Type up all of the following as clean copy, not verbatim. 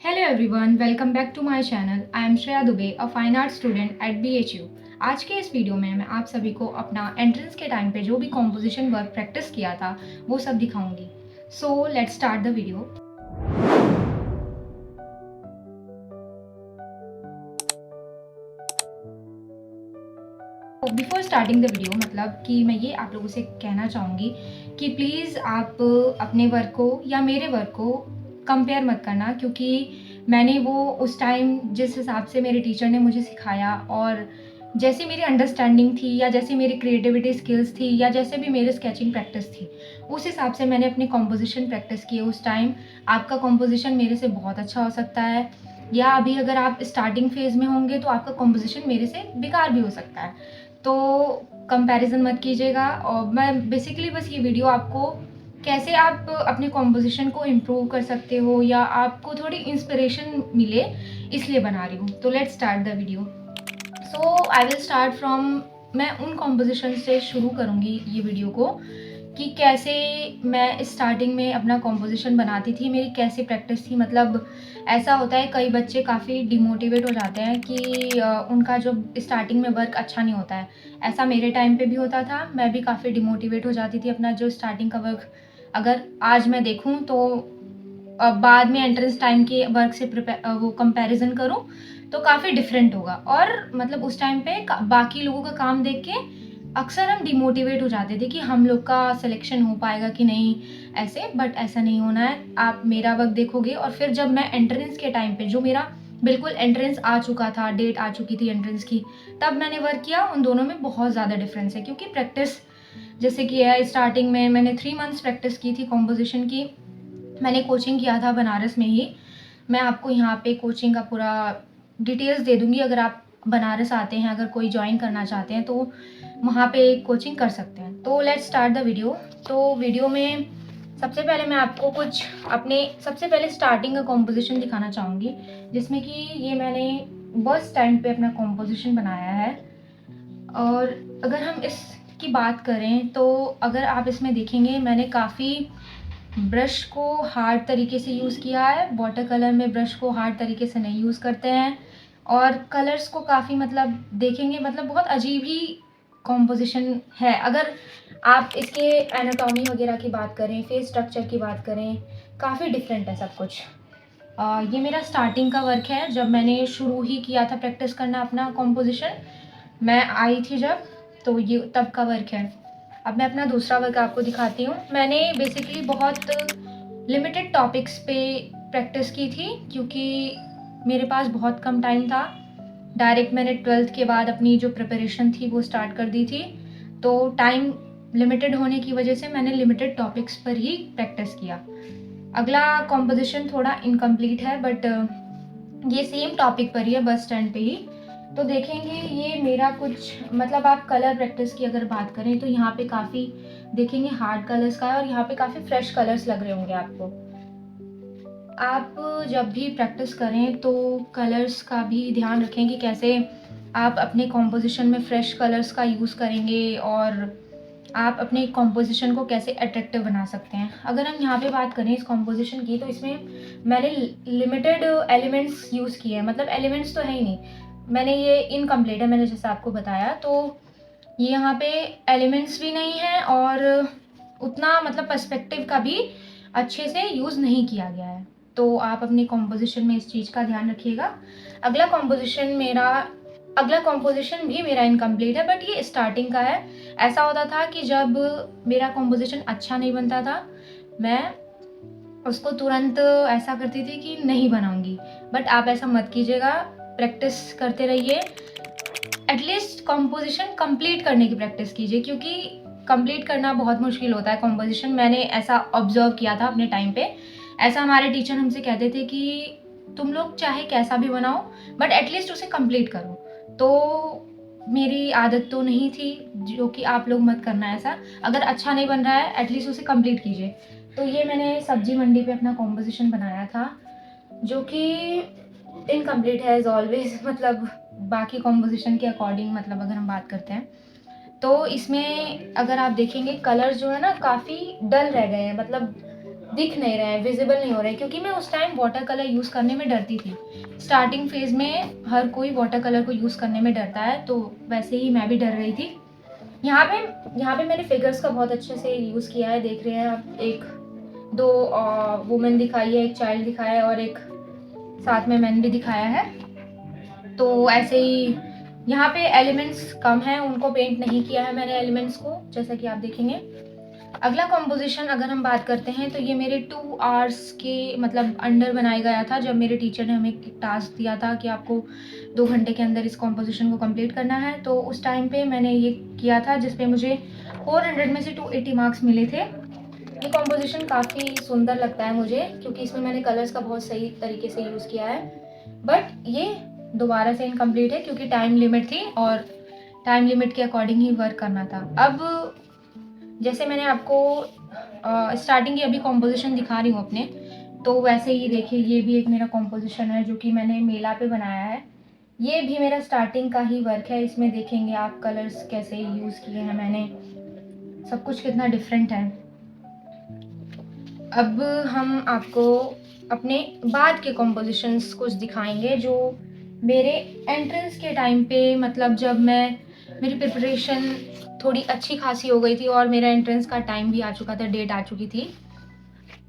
Hello everyone, welcome back to my channel. I am Shreya Dubey, a fine art student at BHU। आज के इस video में मैं आप सभी को अपना एंट्रेंस के टाइम पे जो भी कॉम्पोजिशन वर्क प्रैक्टिस किया था वो सब दिखाऊंगी। So let's start the video. Before starting the video मतलब कि मैं ये आप लोगों से कहना चाहूँगी कि प्लीज़ आप अपने वर्क को या मेरे वर्क को कंपेयर मत करना, क्योंकि मैंने वो उस टाइम जिस हिसाब से मेरे टीचर ने मुझे सिखाया और जैसी मेरी अंडरस्टैंडिंग थी या जैसी मेरी क्रिएटिविटी स्किल्स थी या जैसे भी मेरी स्केचिंग प्रैक्टिस थी, उस हिसाब से मैंने अपनी कॉम्पोजिशन प्रैक्टिस की उस टाइम। आपका कॉम्पोजिशन मेरे से बहुत अच्छा हो सकता है, या अभी अगर आप स्टार्टिंग फेज़ में होंगे तो आपका कॉम्पोजिशन मेरे से बेकार भी हो सकता है। तो कंपैरिजन मत कीजिएगा। और मैं बेसिकली बस ये वीडियो आपको कैसे आप अपने कॉम्पोजिशन को इम्प्रूव कर सकते हो या आपको थोड़ी इंस्पिरेशन मिले, इसलिए बना रही हूँ। तो let's start the video. So I will start from, मैं उन कॉम्पोजिशन से शुरू करूँगी ये वीडियो को कि कैसे मैं स्टार्टिंग में अपना कॉम्पोजिशन बनाती थी, मेरी कैसी प्रैक्टिस थी। मतलब ऐसा होता है कई बच्चे काफ़ी डिमोटिवेट हो जाते हैं कि उनका जो स्टार्टिंग में वर्क अच्छा नहीं होता है। ऐसा मेरे टाइम पे भी होता था, मैं भी काफ़ी डिमोटिवेट हो जाती थी अपना जो स्टार्टिंग का वर्क। अगर आज मैं देखूँ तो बाद में एंट्रेंस टाइम के वर्क से वो कंपैरिजन करूँ तो काफ़ी डिफरेंट होगा। और मतलब उस टाइम पे बाकी लोगों का काम देख के अक्सर हम डिमोटिवेट हो जाते थे कि हम लोग का सिलेक्शन हो पाएगा कि नहीं, ऐसे। बट ऐसा नहीं होना है। आप मेरा वर्क देखोगे और फिर जब मैं एंट्रेंस के टाइम पे जो मेरा बिल्कुल एंट्रेंस आ चुका था, डेट आ चुकी थी एंट्रेंस की, तब मैंने वर्क किया, उन दोनों में बहुत ज़्यादा डिफरेंस है। क्योंकि प्रैक्टिस जैसे कि है, स्टार्टिंग में मैंने 3 मंथ्स प्रैक्टिस की थी कॉम्पोजिशन की। मैंने कोचिंग किया था बनारस में ही। मैं आपको यहाँ पे कोचिंग का पूरा डिटेल्स दे दूँगी। अगर आप बनारस आते हैं, अगर कोई ज्वाइन करना चाहते हैं तो वहाँ पे कोचिंग कर सकते हैं। तो लेट्स स्टार्ट द वीडियो। तो वीडियो में सबसे पहले मैं आपको कुछ अपने सबसे पहले स्टार्टिंग का कॉम्पोजिशन दिखाना चाहूँगी, जिसमें कि ये मैंने बस टाइम पे अपना कॉम्पोजिशन बनाया है। और अगर हम इसकी बात करें तो अगर आप इसमें देखेंगे, मैंने काफ़ी ब्रश को हार्ड तरीके से यूज़ किया है। वाटर कलर में ब्रश को हार्ड तरीके से नहीं यूज़ करते हैं। और कलर्स को काफ़ी मतलब देखेंगे, मतलब बहुत अजीब ही कॉम्पोजिशन है। अगर आप इसके एनाटॉमी वगैरह की बात करें, फेस स्ट्रक्चर की बात करें, काफ़ी डिफरेंट है सब कुछ। ये मेरा स्टार्टिंग का वर्क है, जब मैंने शुरू ही किया था प्रैक्टिस करना अपना कॉम्पोजिशन, मैं आई थी जब, तो ये तब का वर्क है। अब मैं अपना दूसरा वर्क आपको दिखाती हूँ। मैंने बेसिकली बहुत लिमिटेड टॉपिक्स पे प्रैक्टिस की थी, क्योंकि मेरे पास बहुत कम टाइम था। डायरेक्ट मैंने 12th के बाद अपनी जो प्रिपरेशन थी वो स्टार्ट कर दी थी। तो टाइम लिमिटेड होने की वजह से मैंने लिमिटेड टॉपिक्स पर ही प्रैक्टिस किया। अगला कॉम्पोजिशन थोड़ा इनकम्प्लीट है, बट ये सेम टॉपिक पर ही है, बस स्टैंड पे ही। तो देखेंगे ये मेरा कुछ मतलब, आप कलर प्रैक्टिस की अगर बात करें तो यहाँ पे काफ़ी देखेंगे हार्ड कलर्स का है और यहाँ पे काफ़ी फ्रेश कलर्स लग रहे होंगे आपको। आप जब भी प्रैक्टिस करें तो कलर्स का भी ध्यान रखें कि कैसे आप अपने कॉम्पोजिशन में फ्रेश कलर्स का यूज़ करेंगे और आप अपने कॉम्पोजिशन को कैसे अट्रैक्टिव बना सकते हैं। अगर हम यहाँ पे बात करें इस कॉम्पोजिशन की, तो इसमें मैंने लिमिटेड एलिमेंट्स यूज़ किए हैं। मतलब एलिमेंट्स तो है ही नहीं, मैंने ये इनकम्प्लीट है, मैंने जैसे आपको बताया। तो ये यहाँ पे एलिमेंट्स भी नहीं है और उतना मतलब पर्सपेक्टिव का भी अच्छे से यूज़ नहीं किया गया है। तो आप अपनी कॉम्पोजिशन में इस चीज़ का ध्यान रखिएगा। अगला कॉम्पोजिशन भी मेरा इनकम्प्लीट है, बट ये स्टार्टिंग का है। ऐसा होता था कि जब मेरा कॉम्पोजिशन अच्छा नहीं बनता था, मैं उसको तुरंत ऐसा करती थी कि नहीं बनाऊंगी। बट आप ऐसा मत कीजिएगा, प्रैक्टिस करते रहिए। एटलीस्ट कॉम्पोजिशन कंप्लीट करने की प्रैक्टिस कीजिए, क्योंकि कंप्लीट करना बहुत मुश्किल होता है कॉम्पोजिशन। मैंने ऐसा ऑब्जर्व किया था अपने टाइम पे। ऐसा हमारे टीचर हमसे कहते थे कि तुम लोग चाहे कैसा भी बनाओ, बट एटलीस्ट उसे कंप्लीट करो। तो मेरी आदत तो नहीं थी, जो कि आप लोग मत करना ऐसा। अगर अच्छा नहीं बन रहा है एटलीस्ट उसे कंप्लीट कीजिए। तो ये मैंने सब्जी मंडी पे अपना कॉम्पोजिशन बनाया था, जो कि इनकम्प्लीट है एज ऑलवेज। मतलब बाकी कॉम्पोजिशन के अकॉर्डिंग, मतलब अगर हम बात करते हैं तो इसमें अगर आप देखेंगे कलर्स जो है ना काफ़ी डल रह गए हैं। मतलब दिख नहीं रहे हैं, विजिबल नहीं हो रहे हैं, क्योंकि मैं उस टाइम वाटर कलर यूज़ करने में डरती थी। स्टार्टिंग फेज़ में हर कोई वाटर कलर को यूज़ करने में डरता है, तो वैसे ही मैं भी डर रही थी। यहाँ पे यहाँ पे मैंने फिगर्स का बहुत अच्छे से यूज़ किया है, देख रहे हैं आप। एक दो वुमेन दिखाई है, एक चाइल्ड दिखाया है और एक साथ में मैन भी दिखाया है। तो ऐसे ही यहाँ पे एलिमेंट्स कम हैं, उनको पेंट नहीं किया है मैंने एलिमेंट्स को, जैसा कि आप देखेंगे। अगला कॉम्पोजिशन अगर हम बात करते हैं तो ये मेरे 2 आवर्स के मतलब अंडर बनाया गया था, जब मेरे टीचर ने हमें एक टास्क दिया था कि आपको 2 घंटे के अंदर इस कॉम्पोजिशन को कंप्लीट करना है। तो उस टाइम पे मैंने ये किया था, जिस पे मुझे 400 में से 280 मार्क्स मिले थे। ये कॉम्पोजिशन काफ़ी सुंदर लगता है मुझे, क्योंकि इसमें मैंने कलर्स का बहुत सही तरीके से यूज़ किया है। बट ये दोबारा से इनकम्प्लीट है, क्योंकि टाइम लिमिट थी और टाइम लिमिट के अकॉर्डिंग ही वर्क करना था। अब जैसे मैंने आपको स्टार्टिंग की अभी कॉम्पोजिशन दिखा रही हूँ अपने, तो वैसे ही देखिए, ये भी एक मेरा कॉम्पोजिशन है जो कि मैंने मेला पे बनाया है। ये भी मेरा स्टार्टिंग का ही वर्क है। इसमें देखेंगे आप कलर्स कैसे यूज़ किए हैं मैंने, सब कुछ कितना डिफरेंट है। अब हम आपको अपने बाद के कॉम्पोजिशंस कुछ दिखाएंगे, जो मेरे एंट्रेंस के टाइम पे, मतलब जब मेरी प्रिपरेशन थोड़ी अच्छी खासी हो गई थी और मेरा एंट्रेंस का टाइम भी आ चुका था, डेट आ चुकी थी।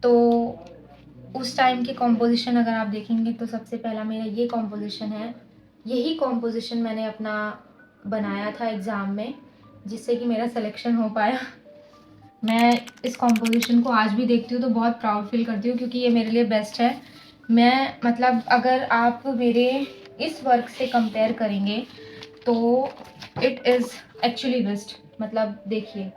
तो उस टाइम के कॉम्पोजिशन अगर आप देखेंगे तो सबसे पहला मेरा ये कॉम्पोजिशन है। यही कॉम्पोजिशन मैंने अपना बनाया था एग्ज़ाम में, जिससे कि मेरा सिलेक्शन हो पाया। मैं इस कॉम्पोजिशन को आज भी देखती हूँ तो बहुत प्राउड फील करती हूँ, क्योंकि ये मेरे लिए बेस्ट है। मैं मतलब अगर आप मेरे इस वर्क से कंपेयर करेंगे तो इट इज़ एक्चुअली बेस्ट। मतलब देखिए,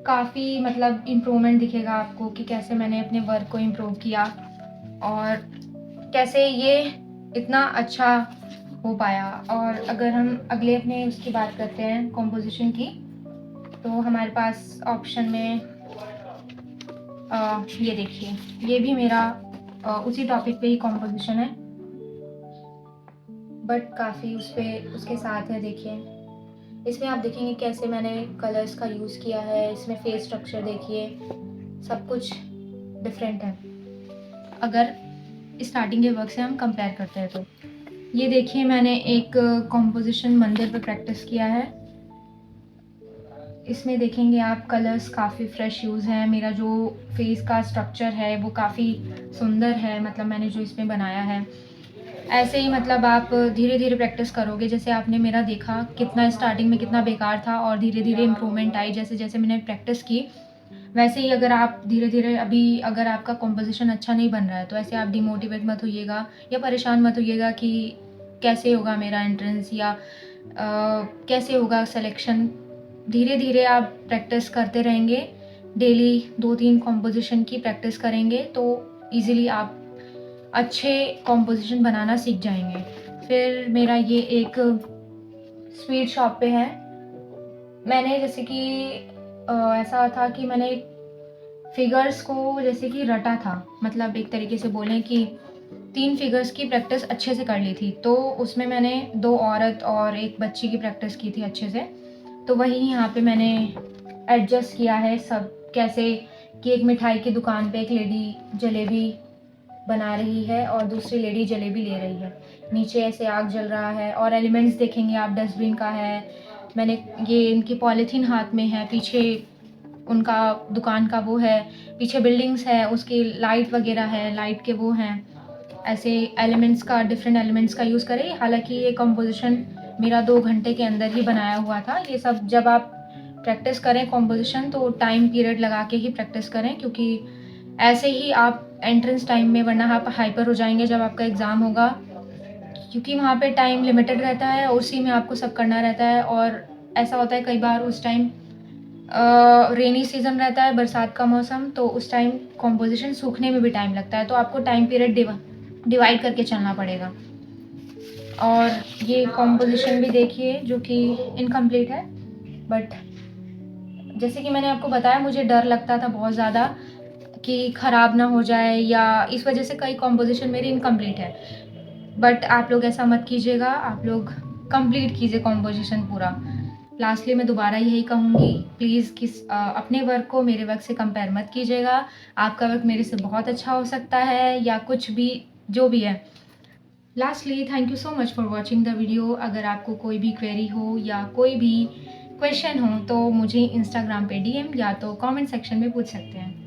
काफ़ी मतलब इम्प्रूवमेंट दिखेगा आपको कि कैसे मैंने अपने वर्क को इम्प्रूव किया और कैसे ये इतना अच्छा हो पाया। और अगर हम अगले अपने उसकी बात करते हैं कॉम्पोजिशन की, तो हमारे पास ऑप्शन में ये देखिए, ये भी मेरा उसी टॉपिक पे ही कॉम्पोजिशन है, बट काफ़ी उसके साथ है। देखिए, इसमें आप देखेंगे कैसे मैंने कलर्स का यूज़ किया है। इसमें फेस स्ट्रक्चर देखिए, सब कुछ डिफरेंट है अगर स्टार्टिंग के वर्क से हम कंपेयर करते हैं तो। ये देखिए, मैंने एक कॉम्पोजिशन मंदिर पे प्रैक्टिस किया है। इसमें देखेंगे आप कलर्स काफ़ी फ्रेश यूज़ हैं। मेरा जो फेस का स्ट्रक्चर है वो काफ़ी सुंदर है, मतलब मैंने जो इसमें बनाया है। ऐसे ही मतलब आप धीरे धीरे प्रैक्टिस करोगे, जैसे आपने मेरा देखा कितना स्टार्टिंग में कितना बेकार था और धीरे धीरे इम्प्रूवमेंट आई जैसे जैसे मैंने प्रैक्टिस की। वैसे ही अगर आप धीरे धीरे, अभी अगर आपका कॉम्पोजिशन अच्छा नहीं बन रहा है तो ऐसे आप डिमोटिवेट मत होइएगा या परेशान मत होइएगा कि कैसे होगा मेरा एंट्रेंस या कैसे होगा सिलेक्शन। धीरे धीरे आप प्रैक्टिस करते रहेंगे, डेली 2-3 कॉम्पोजिशन की प्रैक्टिस करेंगे तो इजीली आप अच्छे कॉम्पोजिशन बनाना सीख जाएंगे। फिर मेरा ये एक स्वीट शॉप पे है। मैंने जैसे कि ऐसा था कि मैंने फिगर्स को जैसे कि रटा था, मतलब एक तरीके से बोलें कि 3 फिगर्स की प्रैक्टिस अच्छे से कर ली थी। तो उसमें मैंने 2 औरत और 1 बच्ची की प्रैक्टिस की थी अच्छे से। तो वही यहाँ पे मैंने एडजस्ट किया है सब, कैसे कि एक मिठाई की दुकान पे एक लेडी जलेबी बना रही है और दूसरी लेडी जलेबी ले रही है। नीचे ऐसे आग जल रहा है और एलिमेंट्स देखेंगे आप, डस्टबिन का है, मैंने ये इनकी पॉलीथीन हाथ में है, पीछे उनका दुकान का वो है, पीछे बिल्डिंग्स है, उसकी लाइट वगैरह है, लाइट के वो हैं। ऐसे एलिमेंट्स का, डिफरेंट एलिमेंट्स का यूज़ करें। हालांकि ये कंपोजिशन मेरा 2 घंटे के अंदर ही बनाया हुआ था। ये सब जब आप प्रैक्टिस करें कॉम्पोजिशन तो टाइम पीरियड लगा के ही प्रैक्टिस करें, क्योंकि ऐसे ही आप एंट्रेंस टाइम में, वरना आप हाइपर हो जाएंगे जब आपका एग्ज़ाम होगा, क्योंकि वहाँ पे टाइम लिमिटेड रहता है, उसी में आपको सब करना रहता है। और ऐसा होता है कई बार उस टाइम रेनी सीज़न रहता है, बरसात का मौसम, तो उस टाइम कॉम्पोजिशन सूखने में भी टाइम लगता है, तो आपको टाइम पीरियड डिवाइड करके चलना पड़ेगा। और ये कॉम्पोजिशन भी देखिए जो कि इनकम्प्लीट है, बट जैसे कि मैंने आपको बताया मुझे डर लगता था बहुत ज़्यादा कि ख़राब ना हो जाए, या इस वजह से कई कॉम्पोजिशन मेरी इनकम्प्लीट है। बट आप लोग ऐसा मत कीजिएगा, आप लोग कंप्लीट कीजिए कॉम्पोजिशन पूरा। लास्टली मैं दोबारा यही कहूँगी, प्लीज़ अपने वर्क को मेरे वर्क से कंपेयर मत कीजिएगा। आपका वर्क मेरे से बहुत अच्छा हो सकता है या कुछ भी, जो भी है। Lastly thank you so much for watching the video. अगर आपको कोई भी क्वेरी हो या कोई भी क्वेश्चन हो तो मुझे इंस्टाग्राम पे डीएम या तो कमेंट सेक्शन में पूछ सकते हैं।